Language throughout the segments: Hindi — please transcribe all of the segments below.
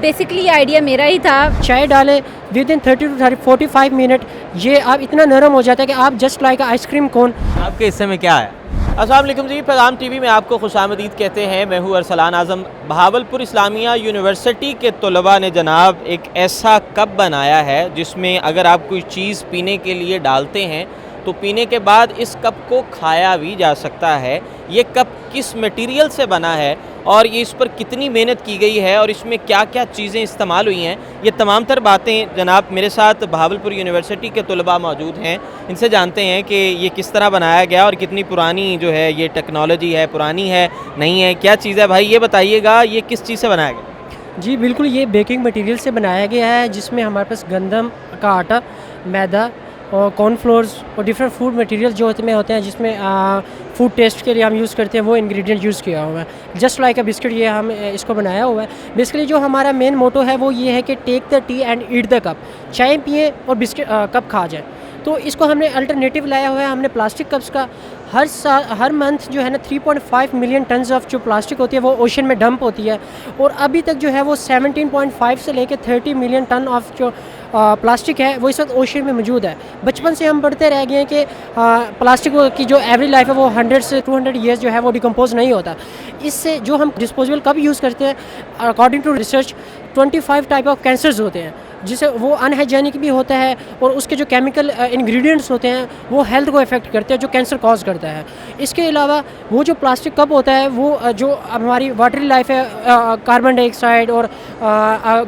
बेसिकली आइडिया मेरा ही था। चाय डालें विद इन 30 to 45 मिनट, ये आप इतना नरम हो जाता है कि आप जस्ट लाइक आइसक्रीम कोन। आपके हिस्से में क्या है? अस्सलाम वालेकुम जी, पैगाम टीवी में आपको खुशामदीद कहते हैं। मैं हूँ अरसलान आज़म। बहावलपुर इस्लामिया यूनिवर्सिटी के तलबा ने जनाब एक ऐसा कप बनाया है जिसमें अगर आप कोई चीज़ पीने के लिए डालते हैं तो पीने के बाद इस कप को खाया भी जा सकता है। ये कप किस मटेरियल से बना है और ये इस पर कितनी मेहनत की गई है और इसमें क्या क्या चीज़ें इस्तेमाल हुई हैं, ये तमाम तर बातें जनाब मेरे साथ बहावलपुर यूनिवर्सिटी के तलबा मौजूद हैं। इनसे जानते हैं कि ये किस तरह बनाया गया और कितनी पुरानी जो है ये टेक्नोलॉजी है, पुरानी है नहीं है, क्या चीज़ है। भाई ये बताइएगा, ये किस चीज़ से बनाया गया? जी बिल्कुल, ये बेकिंग मटेरियल से बनाया गया है जिसमें हमारे पास गंदम का आटा, मैदा और कॉर्नफ्लोर्स और डिफरेंट फूड मटेरियल जो होते हैं जिसमें फूड टेस्ट के लिए हम यूज़ करते हैं वो इंग्रेडिएंट यूज़ किया हुआ है। जस्ट लाइक अ बिस्किट ये हम इसको बनाया हुआ है। बेसिकली जो हमारा मेन मोटो है वो ये है कि take the tea and eat the cup, चाय पिए और बिस्किट कप खा जाए। तो इसको हमने अल्टरनेटिव लाया हुआ है। हमने प्लास्टिक कप्स का हर मंथ जो है ना 3.5 मिलियन टन्स ऑफ जो प्लास्टिक होती है वो ओशन में डंप होती है और अभी तक जो है वो 17.5 से लेकर 30 मिलियन टन ऑफ जो प्लास्टिक है वो इस वक्त ओशन में मौजूद है। बचपन से हम पढ़ते रह गए हैं कि प्लास्टिक की जो एवरेज लाइफ है वो 100 से 200 ईयर्स जो है वो डिकम्पोज नहीं होता। इससे जो हम डिस्पोजेबल कप यूज़ करते हैं, according to research 25 type of cancers होते हैं जिसे वो अनहाइजेनिक भी होता है और उसके जो केमिकल इंग्रेडिएंट्स होते हैं वो हेल्थ को इफ़ेक्ट करते हैं जो कैंसर कॉज करता है। इसके अलावा वो जो प्लास्टिक कप होता है वो जो हमारी वाटरी लाइफ है, कार्बन डाइऑक्साइड और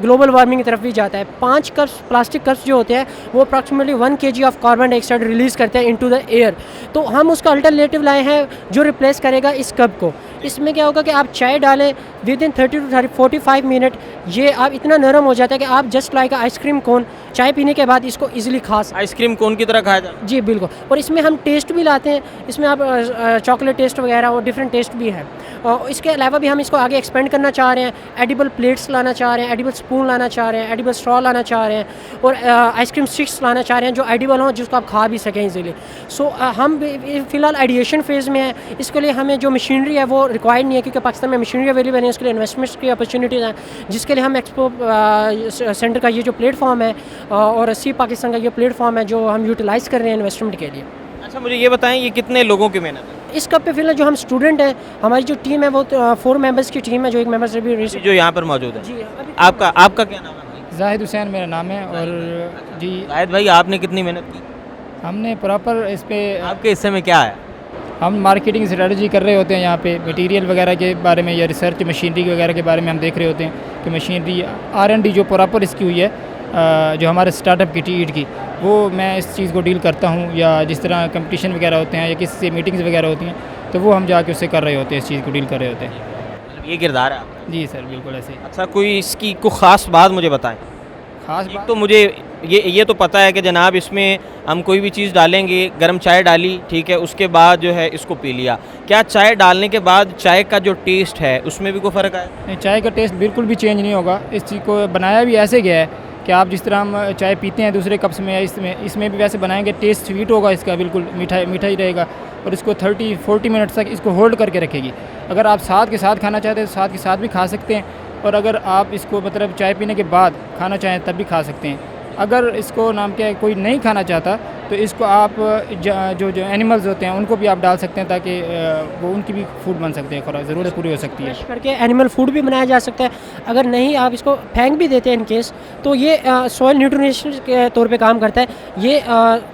ग्लोबल वार्मिंग की तरफ भी जाता है। 5 कप्स प्लास्टिक कप्स जो होते हैं वो approximately 1 kg of carbon dioxide release करते हैं इनटू द एयर। तो हम उसका अल्टरनेटिव लाए हैं जो रिप्लेस करेगा इस कप को। इसमें क्या होगा कि आप चाय डालें विद इन 30 to 45 मिनट, ये आप इतना नरम हो जाता है कि आप जस्ट लाइक आइसक्रीम कोन चाय पीने के बाद इसको इजीली खा सकते हैं। आइसक्रीम कोन की तरह खाया जाता है? जी बिल्कुल। और इसमें हम टेस्ट भी लाते हैं, इसमें आप चॉकलेट टेस्ट वगैरह और डिफरेंट टेस्ट भी है। और इसके अलावा भी हम इसको आगे एक्सपेंड करना चाह रहे हैं। एडिबल प्लेट्स लाना चाह रहे हैं, एडिबल स्पून लाना चाह रहे हैं, एडिबल स्ट्रॉ लाना चाह रहे हैं और आइसक्रीम स्टिक्स लाना चाह रहे हैं जो एडिबल हों, जिसको आप खा भी सकें इजीली। सो हम फ़िलहाल आइडिएशन फेज़ में हैं। इसके लिए हमें जो मशीनरी है वो रिक्वायर्ड नहीं है क्योंकि पाकिस्तान में मशीनरी अवेलेबल है। इसके लिए इन्वेस्टमेंट्स की अपॉर्चुनिटीज़ हैं जिसके लिए हम एक्सपो सेंटर का ये जो प्लेटफॉर्म है और सी पाकिस्तान का ये प्लेटफॉर्म है जो हम यूटिलाइज़ कर रहे हैं इन्वेस्टमेंट के लिए। अच्छा, मुझे ये बताएं, ये कितने लोगों की मेहनत है? इस कप पे फिलहाल जो हम स्टूडेंट हैं, हमारी जो टीम है वो 4 मेंबर्स की टीम है जो एक मेंबर से भी जो यहाँ पर मौजूद है। जी आपका क्या नाम है? जाहिद हुसैन मेरा नाम है। और जी जाहिद भाई, आपने कितनी मेहनत की? हमने प्रॉपर इस पे आपके हिस्से में क्या है? हम मार्केटिंग स्ट्रेटजी कर रहे होते हैं यहाँ पे, मटेरियल वगैरह के बारे में या रिसर्च मशीनरी वगैरह के बारे में हम देख रहे होते हैं कि मशीनरी R&D जो प्रॉपर इसकी हुई है, जो हमारे स्टार्टअप की टीईड की, वो मैं इस चीज़ को डील करता हूँ। या जिस तरह कंपटीशन वगैरह होते हैं या किसी से मीटिंग्स वगैरह होती हैं तो वो हम जाके उससे कर रहे होते हैं, इस चीज़ को डील कर रहे होते हैं। मतलब ये किरदार है आपका? जी सर, बिल्कुल ऐसे। अच्छा, कोई इसकी कोई ख़ास बात मुझे बताएं। खास एक बात तो मुझे ये तो पता है कि जनाब इसमें हम कोई भी चीज़ डालेंगे, गर्म चाय डाली, ठीक है, उसके बाद जो है इसको पी लिया। क्या चाय डालने के बाद चाय का जो टेस्ट है उसमें भी कोई फ़र्क आया? नहीं, चाय का टेस्ट बिल्कुल भी चेंज नहीं होगा। इस चीज़ को बनाया भी ऐसे गया है कि आप जिस तरह हम चाय पीते हैं दूसरे कप्स में या इसमें भी वैसे बनाएंगे। टेस्ट स्वीट होगा इसका, बिल्कुल मीठा ही रहेगा और इसको 30-40 मिनट्स तक इसको होल्ड करके रखेगी। अगर आप साथ के साथ खाना चाहते हैं तो साथ के साथ भी खा सकते हैं और अगर आप इसको मतलब चाय पीने के बाद खाना चाहें तब भी खा सकते हैं। अगर इसको नाम क्या है कोई नहीं खाना चाहता तो इसको आप जो एनिमल्स होते हैं उनको भी आप डाल सकते हैं ताकि वो उनकी भी फूड बन सकते हैं, ज़रूरत पूरी हो सकती है। फ्रेश करके एनिमल फूड भी बनाया जा सकता है। अगर नहीं आप इसको फेंक भी देते हैं इन केस तो ये सॉइल न्यूट्रिशन के तौर पे काम करता है। ये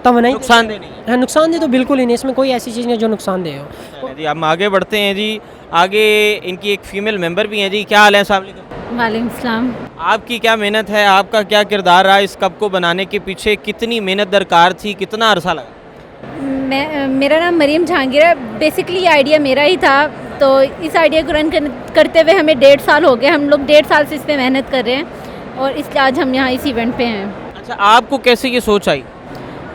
तवनाई नुकसानदेह नहीं है? नुकसानदेह तो बिल्कुल ही नहीं, इसमें कोई ऐसी चीज़ नहीं जो नुकसानदेह हो। जी, हम आगे बढ़ते हैं जी। आगे इनकी एक फ़ीमेल मेंबर भी हैं जी। क्या हाल है? अस्सलाम वालेकुम। वालेकुम सलाम। आपकी क्या मेहनत है, आपका क्या किरदार रहा इस कप को बनाने के पीछे? कितनी मेहनत दरकार थी, कितना अरसा लगा? मेरा नाम मरीम जहांगीर है। बेसिकली आइडिया मेरा ही था। तो इस आइडिया को रन करते हुए हमें 1.5 साल हो गए। हम लोग 1.5 साल से इस पर मेहनत कर रहे हैं और इसलिए आज हम यहाँ इस इवेंट पे हैं। अच्छा, आपको कैसे ये सोच आई?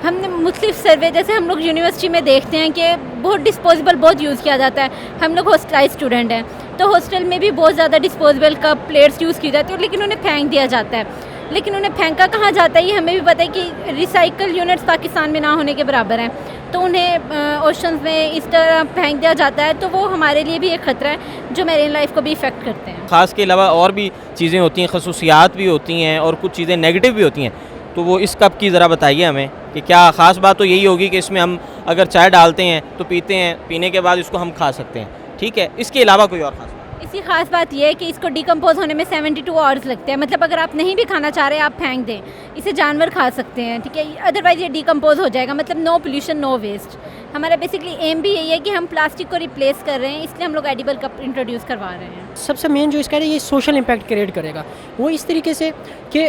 हमने मुख्तलिफ सर्वे, जैसे हम लोग यूनिवर्सिटी में देखते हैं कि बहुत डिस्पोजेबल बहुत यूज़ किया जाता है। हम लोग हॉस्टलाइज स्टूडेंट हैं तो हॉस्टल में भी बहुत ज़्यादा डिस्पोजेबल कप प्लेट्स यूज़ की जाती है लेकिन उन्हें फेंक दिया जाता है। लेकिन उन्हें फेंका कहाँ जाता है ये हमें भी पता है कि रिसाइकल यूनिट्स पाकिस्तान में ना होने के बराबर हैं। तो उन्हें ओशंस में इस तरह फेंक दिया जाता है, तो वो हमारे लिए भी एक ख़तरा है जो मेरीन लाइफ को भी इफ़ेक्ट करते हैं। ख़ास के अलावा और भी चीज़ें होती हैं, खसूसियात भी होती हैं और कुछ चीज़ें नेगेटिव भी होती हैं, तो वो इस कप की ज़रा बताइए हमें कि क्या ख़ास बात तो यही होगी कि इसमें हम अगर चाय डालते हैं तो पीते हैं, पीने के बाद इसको हम खा सकते हैं, ठीक है, इसके अलावा कोई और ख़ास बात? इसकी ख़ास बात यह है कि इसको डिकम्पोज होने में 72 आवर्स लगते हैं, मतलब अगर आप नहीं भी खाना चाह रहे आप फेंक दें, इसे जानवर खा सकते हैं, ठीक है, अदरवाइज़ ये डिकम्पोज हो जाएगा, मतलब नो पोल्यूशन नो वेस्ट। हमारा बेसिकली एम भी यही है कि हम प्लास्टिक को रिप्लेस कर रहे हैं, इसलिए हम लोग एडिबल कप इंट्रोड्यूस करवा रहे हैं। सबसे मेन जो इसका है ये सोशल इम्पैक्ट क्रिएट करेगा, वो इस तरीके से कि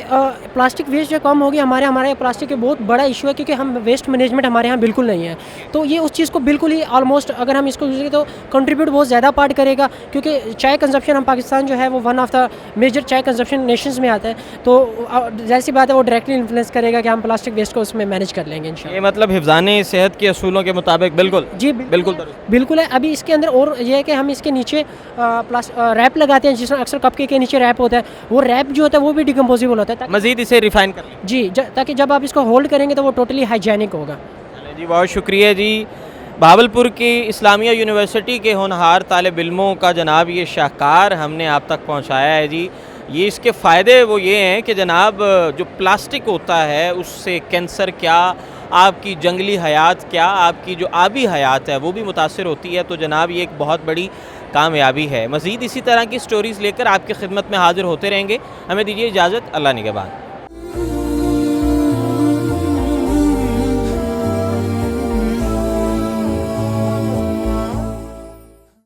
प्लास्टिक वेस्ट जो कम होगी। हमारे प्लास्टिक का बहुत बड़ा इशू है क्योंकि हम वेस्ट मैनेजमेंट हमारे यहाँ बिल्कुल नहीं है, तो ये उस चीज़ को बिल्कुल ही ऑलमोस्ट अगर हम इसको यूज़ करें तो कंट्रीब्यूट बहुत ज़्यादा पार्ट करेगा, क्योंकि चाय कंजप्शन हम पाकिस्तान जो है वो वन ऑफ द मेजर चाय कंजप्शन नेशंस में आता है, तो जाहिर सी बात है वो डायरेक्टली इन्फ्लुएंस करेगा कि हम प्लास्टिक वेस्ट को उसमें मैनेज कर लेंगे इंशाल्लाह। ये मतलब हिफ़्ज़ाने सेहत के असूलों के मुताबिक बिल्कुल जी बिल्कुल बिल्कुल है। अभी इसके अंदर और ये है कि हम इसके नीचे रैप लगाते हैं, जिसमें अक्सर कप के नीचे रैप होता है, वो रैप जो होता है वो भी डिकम्पोजेबल होता है मज़ीद इसे रिफ़ाइन कर लें। जी, ताकि जब आप इसको होल्ड करेंगे तो वो टोटली हाइजेनिक होगा। चलें जी, बहुत शुक्रिया जी। बहावलपुर की इस्लामिया यूनिवर्सिटी के होनहार तालिब इल्मों का जनाब ये शाहकार हमने आप तक पहुँचाया है जी। ये इसके फ़ायदे वो ये हैं कि जनाब जो प्लास्टिक होता है उससे कैंसर क्या, आपकी जंगली हयात क्या, आपकी जो आबी हयात है वो भी मुतासर होती है, तो जनाब ये एक बहुत बड़ी कामयाबी है। मज़ीद इसी तरह की स्टोरीज़ लेकर आपकी खिदमत में हाज़िर होते रहेंगे। हमें दीजिए इजाज़त, अल्लाह निगहबान।